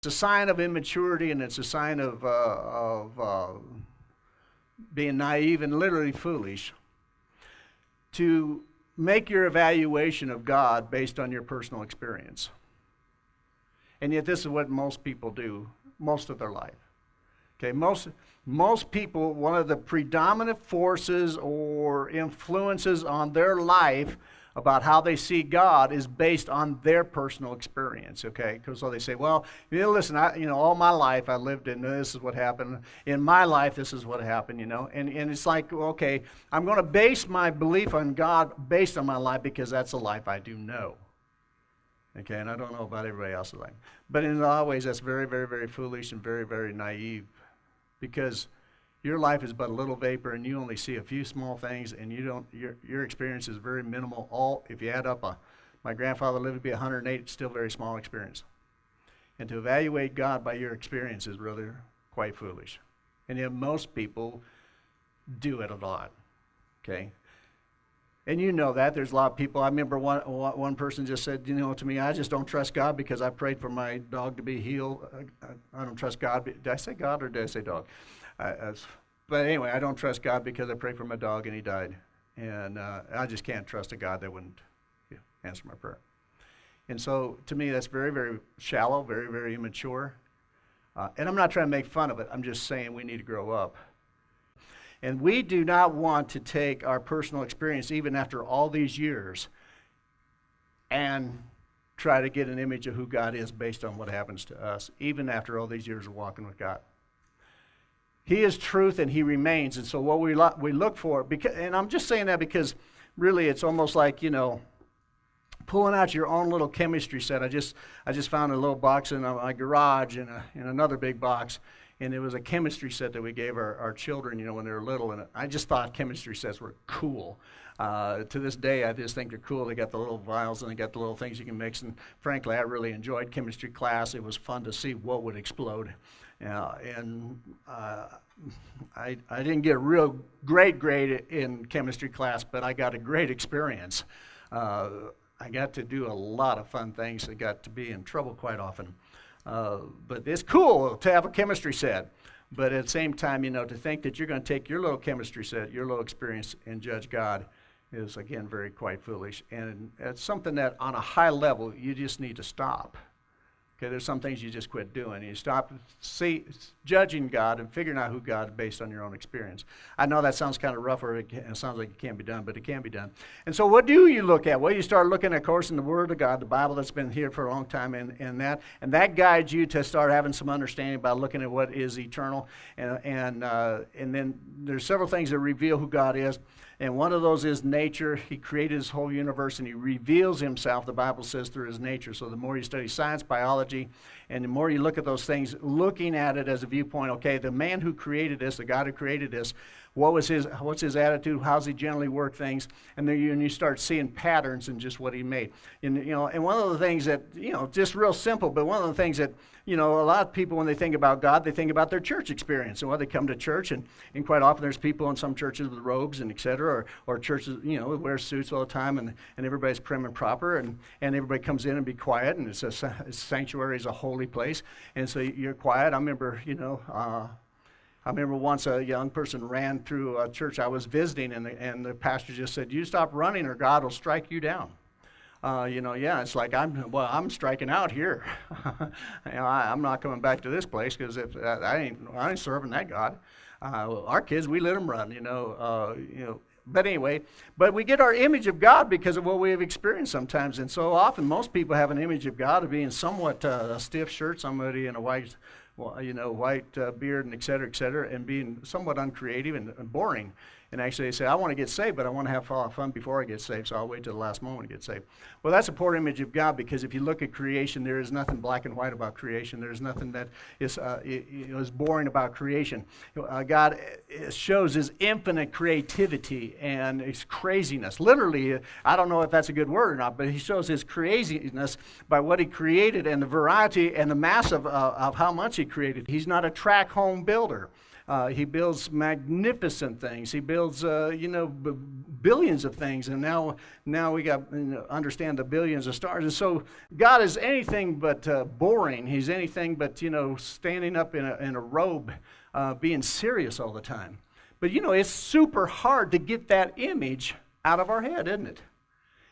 It's a sign of immaturity, and it's a sign of being naive and literally foolish to make your evaluation of God based on your personal experience. And yet this is what most people do most of their life. Okay, most people, one of the predominant forces or influences on their life about how they see God is based on their personal experience, okay? Because so they say, well, listen, all my life I lived in this is what happened. In my life, this is what happened, And it's like, okay, I'm going to base my belief on God based on my life because that's the life I do know. Okay, and I don't know about everybody else's life. But in a lot of ways, that's very, very, very foolish and very, very naive, because your life is but a little vapor, and you only see a few small things, and your experience is very minimal. If you add up, my grandfather lived to be 108, it's still a very small experience. And to evaluate God by your experience is really quite foolish. And yet most people do it a lot, okay? And you know that. There's a lot of people. I remember one person just said, to me, I just don't trust God because I prayed for my dog to be healed. I don't trust God. Did I say God or did I say dog? But anyway, I don't trust God because I prayed for my dog and he died. And I just can't trust a God that wouldn't answer my prayer. And so to me, that's very, very shallow, very, very immature. And I'm not trying to make fun of it. I'm just saying we need to grow up. And we do not want to take our personal experience, even after all these years, and try to get an image of who God is based on what happens to us, even after all these years of walking with God. He is truth and he remains. And so what we look for, and I'm just saying that because really it's almost like, pulling out your own little chemistry set. I just found a little box in my garage in another big box. And it was a chemistry set that we gave our children, when they were little. And I just thought chemistry sets were cool. To this day, I just think they're cool. They got the little vials and they got the little things you can mix. And frankly, I really enjoyed chemistry class. It was fun to see what would explode. And I didn't get a real great grade in chemistry class, but I got a great experience. I got to do a lot of fun things. I got to be in trouble quite often. But it's cool to have a chemistry set. But at the same time, to think that you're going to take your little chemistry set, your little experience, and judge God is, again, very quite foolish. And it's something that on a high level, you just need to stop. Okay, there's some things you just quit doing. You stop judging God and figuring out who God is based on your own experience. I know that sounds kind of rough, or it sounds like it can't be done, but it can be done. And so what do you look at? Well, you start looking, of course, in the Word of God, the Bible that's been here for a long time, and that guides you to start having some understanding about looking at what is eternal. And then there's several things that reveal who God is. And one of those is nature. He created his whole universe, and he reveals himself, the Bible says, through his nature. So the more you study science, biology, and the more you look at those things, looking at it as a viewpoint, okay, the man who created this, the God who created this, what's his attitude? How does he generally work things? And then you start seeing patterns in just what he made. And one of the things that, just real simple, but one of the things that, a lot of people, when they think about God, they think about their church experience. And they come to church, and quite often there's people in some churches with robes and et cetera, or churches, wear suits all the time, and everybody's prim and proper, and everybody comes in and be quiet, and it's a sanctuary is a holy place, and so you're quiet. I remember once a young person ran through a church I was visiting, and the pastor just said, "You stop running, or God will strike you down." It's like I'm striking out here. I'm not coming back to this place because I ain't serving that God. Our kids, we let them run. But anyway, we get our image of God because of what we have experienced sometimes, and so often most people have an image of God of being somewhat a stiff shirt, somebody in a white beard, and et cetera, and being somewhat uncreative and boring. And actually they say, I want to get saved, but I want to have fun before I get saved, so I'll wait till the last moment to get saved. Well, that's a poor image of God, because if you look at creation, there is nothing black and white about creation. There's nothing that is boring about creation. God shows his infinite creativity and his craziness. Literally, I don't know if that's a good word or not, but he shows his craziness by what he created and the variety and the mass of how much he created. He's not a track home builder. He builds magnificent things. He builds, billions of things. And now we got understand the billions of stars. And so God is anything but boring. He's anything but, standing up in a robe, being serious all the time. But, it's super hard to get that image out of our head, isn't it?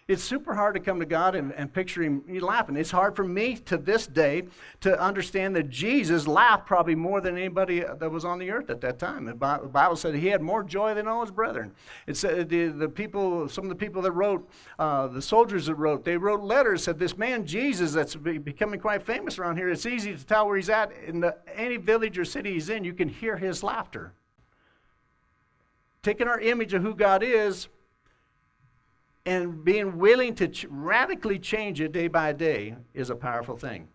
It's super hard to come to God and picture him laughing. It's hard for me to this day to understand that Jesus laughed probably more than anybody that was on the earth at that time. The Bible said he had more joy than all his brethren. It said the people, some of the people that wrote, the soldiers that wrote, they wrote letters, said this man Jesus that's becoming quite famous around here, it's easy to tell where he's at. In any village or city he's in, you can hear his laughter. Taking our image of who God is and being willing to radically change it day by day is a powerful thing.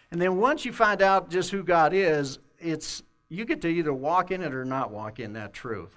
And then once you find out just who God is, you get to either walk in it or not walk in that truth.